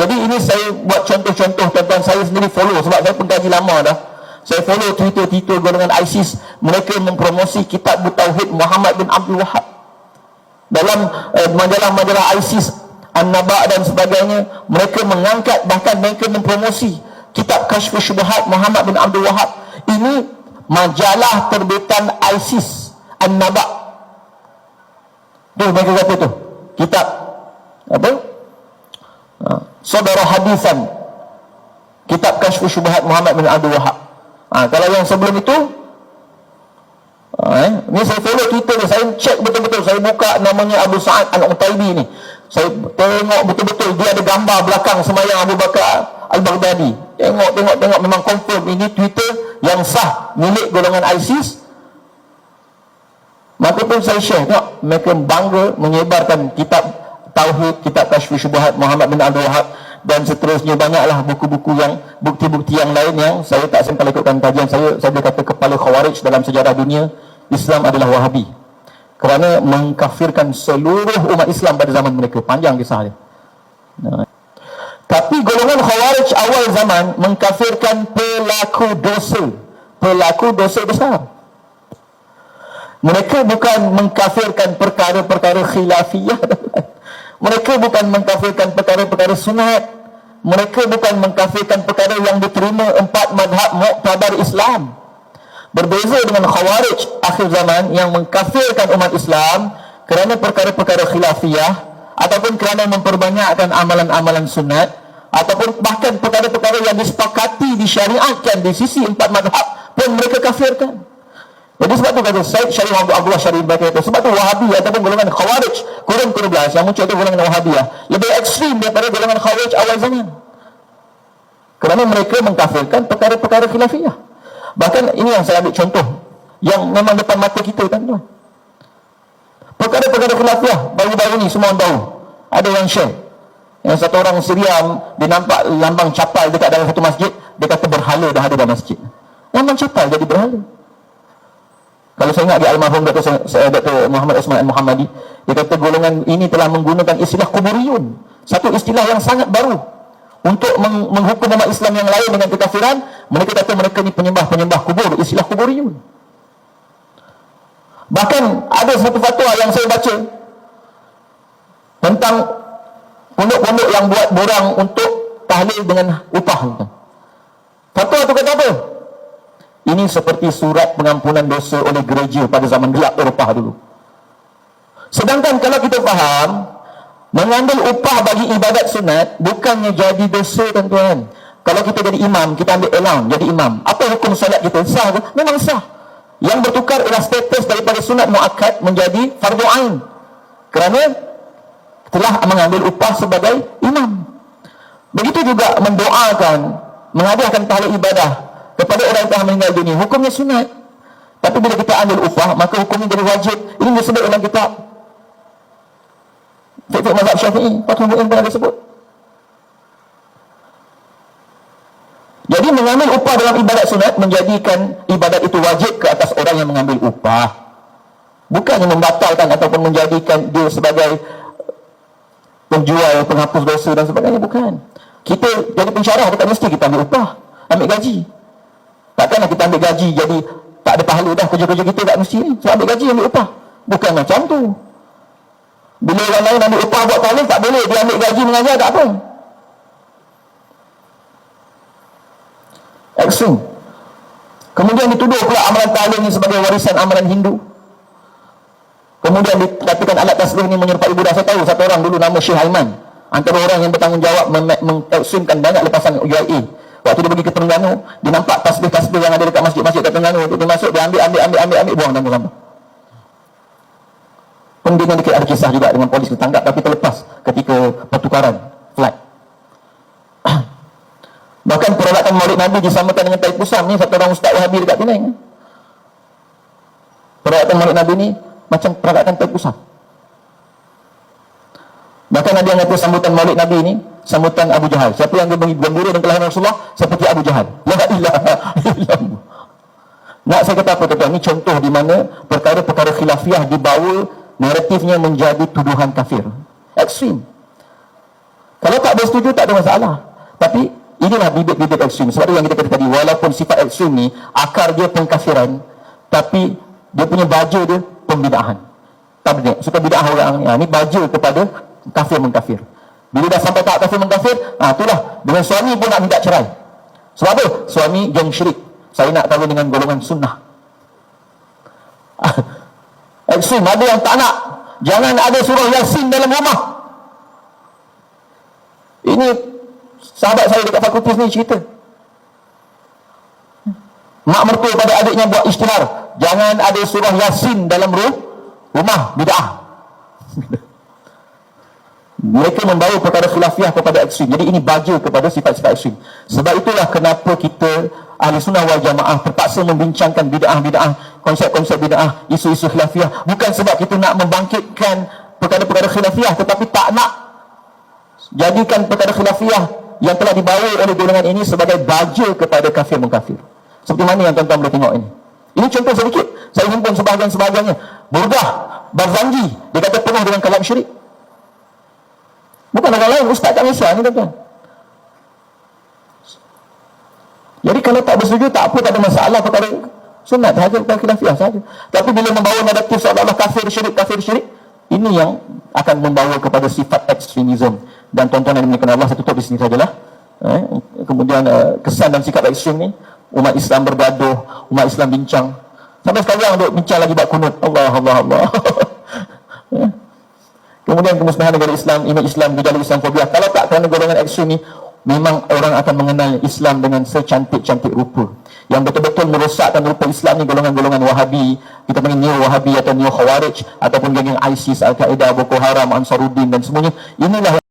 Jadi ini saya buat contoh-contoh, tuan-tuan, saya sendiri follow sebab saya pengkaji lama dah. Saya follow Twitter golongan ISIS. Mereka mempromosi kitab Tauhid Muhammad bin Abdul Wahab dalam majalah-majalah ISIS, An-Naba dan sebagainya. Mereka mengangkat, bahkan mereka mempromosi kitab Kashfus Syubhat Muhammad bin Abdul Wahab. Ini majalah terbitan ISIS, An-Naba. Tu mereka kata tu kitab apa? Saudara Hadisan, kitab Kashfus Syubhat Muhammad bin Abdul Wahab. Kalau yang sebelum itu, ni saya follow Twitter ni, saya cek betul-betul, saya buka namanya Abu Sa'ad Al-Utaibi ni, saya tengok betul-betul dia ada gambar belakang semayang Abu Bakar Al-Baghdadi. Tengok memang confirm ini Twitter yang sah milik golongan ISIS. Maka pun saya share, tengok mereka bangga menyebarkan kitab Tauhid, kitab Kashfus Syubhat Muhammad bin Abdul Wahab dan seterusnya. Banyaklah buku-buku yang bukti-bukti yang lain yang saya tak sempat ikutkan kajian saya boleh kata kepala Khawarij dalam sejarah dunia Islam adalah Wahabi, kerana mengkafirkan seluruh umat Islam pada zaman mereka. Panjang kisah dia. Tapi golongan Khawarij awal zaman mengkafirkan pelaku dosa besar. Mereka bukan mengkafirkan perkara-perkara khilafiyah. Mereka bukan mengkafirkan perkara-perkara sunat. Mereka bukan mengkafirkan perkara yang diterima 4 madhab muktabar Islam. Berbeza dengan Khawarij akhir zaman yang mengkafirkan umat Islam kerana perkara-perkara khilafiyah, ataupun kerana memperbanyakkan amalan-amalan sunat, ataupun bahkan perkara-perkara yang disepakati, disyariatkan di sisi 4 madhab pun mereka kafirkan. Jadi sebab tu kata Syed Syarif Abdullah Syarif berkata, sebab tu Wahabi ataupun golongan Khawarij kurun ke-12 yang muncul itu golongan Wahabiyah lebih ekstrim daripada golongan Khawarij awal zaman, kerana mereka mengkafirkan perkara-perkara khilafiyah. Bahkan ini yang saya ambil contoh yang memang depan mata kita, tuan-tuan. Perkara-perkara khilafiyah baru-baru ni semua orang tahu. Ada yang share, yang satu orang Syria dia nampak lambang capal dekat dalam satu masjid, dia kata berhala dah ada dalam masjid. Lambang capal jadi berhala. Kalau saya ingat di almarhum Dr. Muhammad Osman Al-Muhammadi, dia kata golongan ini telah menggunakan istilah kuburiyun, satu istilah yang sangat baru untuk menghukum umat Islam yang lain dengan kekafiran. Mereka kata mereka ni penyembah kubur, istilah kuburiyun. Bahkan ada satu fatwa yang saya baca tentang pondok-pondok yang buat borang untuk tahlil dengan upah. Fatwa tu kata apa? Ini seperti surat pengampunan dosa oleh gereja pada zaman gelap Eropah dulu. Sedangkan kalau kita faham, mengambil upah bagi ibadat sunat bukannya jadi dosa, tuan-tuan. Kalau kita jadi imam, kita ambil elang jadi imam, apa hukum solat kita? Sah ke? Memang sah. Yang bertukar ialah status daripada sunat muakkad menjadi fardu ain, kerana telah mengambil upah sebagai imam. Begitu juga mendoakan, mengadakan tahlil ibadah kepada orang yang telah meninggal dunia, hukumnya sunat. Tapi bila kita ambil upah, maka hukumnya jadi wajib. Ini disebut dalam kitab Fiqh Mazhab Syafi'i, Fathul Mu'in pernah disebut. Jadi mengambil upah dalam ibadat sunat menjadikan ibadat itu wajib ke atas orang yang mengambil upah, bukannya membatalkan ataupun menjadikan dia sebagai penjual, penghapus dosa dan sebagainya. Bukan. Kita jadi pensyarah dekat mesti kita ambil upah, ambil gaji. Takkanlah kita ambil gaji jadi tak ada pahala dah kerja-kerja kita tak mesti ni. So ambil gaji, ambil upah. Bukan macam tu. Bila orang lain ambil upah buat tahlil, tak boleh dia ambil gaji mengajar, tak apa. Ekstrim. Kemudian dituduh pula amalan tahlil ni sebagai warisan amalan Hindu. Kemudian dikatakan alat tasbih ni menyerupai Buddha. Saya tahu satu orang dulu nama Syekh Aiman, antara orang yang bertanggungjawab mengekstrimkan banyak lepasan UIA. Waktu dia pergi ke Terengganu, dia nampak tasbih-tasbih yang ada dekat masjid-masjid kat Terengganu. Dia masuk, dia ambil, buang dalam sampah. Pembina dikit ada kisah juga dengan polis ditangkap tapi terlepas ketika pertukaran flight. Bahkan peralatan Maulid Nabi disamakan dengan tai pusam ni, satu orang ustaz Wahabi dekat Penang. Peralatan Maulid Nabi ni macam peralatan tai pusam. Bahkan ada yang kata sambutan Maulid Nabi ni sambutan Abu Jahal. Siapa yang gembira dengan kelahiran Rasulullah seperti Abu Jahal. La ilaha illallah. Nak saya kata apa, tuan-tuan? Ini contoh di mana perkara-perkara khilafiyah dibawa naratifnya menjadi tuduhan kafir. Ekstrim. Kalau tak bersetuju tak ada masalah. Tapi inilah bibit-bibit ekstrim. Sebab yang kita kata tadi, walaupun sifat ekstrim ni akar dia pengkafiran, tapi dia punya baja dia pembidaahan. Tabligh, suka bidah orang ni baja kepada kafir mengkafir. Bila dah sampai tahap kafir mengkafir, itulah dengan suami pun nak minta cerai. Sebab apa? Suami geng syirik. Saya nak kahwin dengan golongan sunnah. Ekstrim, ada yang tak nak. Jangan ada surah Yasin dalam rumah. Ini sahabat saya dekat fakultis ni cerita. Mak mertua pada adiknya buat isytihar, jangan ada surah Yasin dalam rumah, bid'ah. Mereka membawa perkara khilafiyah kepada ekstrim. Jadi ini baja kepada sifat-sifat ekstrim. Sebab itulah kenapa kita Ahli Sunnah wal Jamaah terpaksa membincangkan bid'ah-bid'ah, konsep-konsep bid'ah, isu-isu khilafiyah. Bukan sebab kita nak membangkitkan perkara-perkara khilafiyah, tetapi tak nak jadikan perkara khilafiyah yang telah dibawa oleh golongan ini sebagai baja kepada kafir mengkafir. Seperti mana yang tuan-tuan boleh tengok ini. Ini contoh sedikit. Saya himpun sebahagian-sebahagiannya. Burdah Barzanji, dia kata penuh dengan kalam syirik. Bukan orang lain, ustaz kat Malaysia ni tuan-tuan. Jadi kalau tak bersetuju, tak apa, tak ada masalah perkara sunat sahaja, perkara khilafiyah sahaja. Tapi bila membawa naratif seolah-olah kafir syirik, ini yang akan membawa kepada sifat ekstremisme. Dan tuan-tuan yang dimuliakan Allah, saya tutup di sini sajalah. Kemudian kesan dan sikap ekstrim ni, umat Islam bergaduh, umat Islam bincang. Sampai sekarang duk bincang lagi bab kunut. Allah. Kemudian kemusnahan negara Islam, imej Islam, gejala Islamfobia. Kalau tak kerana golongan ekstrim ni, memang orang akan mengenal Islam dengan secantik-cantik rupa. Yang betul-betul merosakkan rupa Islam ni golongan-golongan Wahabi, kita panggil Neo Wahabi atau Neo Khawarij, ataupun geng-geng ISIS, Al-Qaeda, Boko Haram, Ansaruddin dan semuanya. Inilah